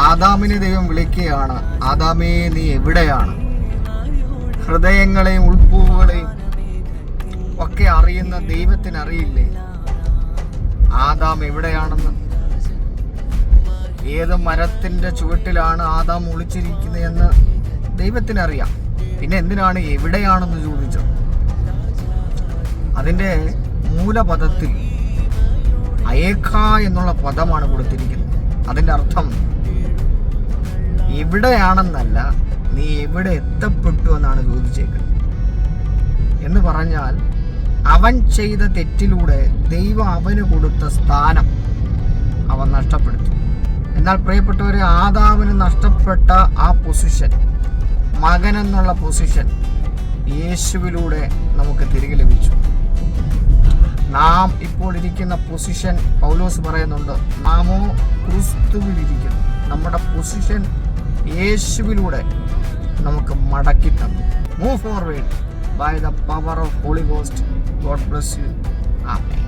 ആദാമിനെ ദൈവം വിളിക്കുകയാണ്, ആദാമേ നീ എവിടെയാണ്? ഹൃദയങ്ങളെയും ഉൾപ്പൂവുകളെയും ഒക്കെ അറിയുന്ന ദൈവത്തിന് അറിയില്ലേ ആദാം എവിടെയാണെന്ന്? ഏത് മരത്തിന്റെ ചുവട്ടിലാണ് ആദാം ഒളിച്ചിരിക്കുന്നതെന്ന് ദൈവത്തിനറിയാം. പിന്നെ എന്തിനാണ് എവിടെയാണെന്ന് ചോദിച്ചത്? അതിൻ്റെ മൂലപദത്തിൽ അയേഖ എന്നുള്ള പദമാണ് കൊടുത്തിരിക്കുന്നത്. അതിൻ്റെ അർത്ഥം എവിടെയാണെന്നല്ല, നീ എവിടെ എത്തപ്പെട്ടു എന്നാണ് ചോദിച്ചേക്കുന്നത്. എന്ന് പറഞ്ഞാൽ അവൻ ചെയ്ത തെറ്റിലൂടെ ദൈവം അവന് കൊടുത്ത സ്ഥാനം അവൻ നഷ്ടപ്പെടുത്തി. എന്നാൽ പ്രിയപ്പെട്ടവരെ, ആദാമിന് നഷ്ടപ്പെട്ട ആ പൊസിഷൻ, മകൻ എന്നുള്ള പൊസിഷൻ യേശുവിലൂടെ നമുക്ക് തിരികെ ലഭിച്ചു. നാം ഇപ്പോൾ ഇരിക്കുന്ന പൊസിഷൻ പൗലോസ് പറയുന്നുണ്ട്, നാമോ ക്രിസ്തുവിലിരിക്കുന്നു. നമ്മുടെ പൊസിഷൻ യേശുവിലൂടെ നമുക്ക് മടക്കി തന്നു. Move forward by the power of Holy Ghost. God bless you. Amen.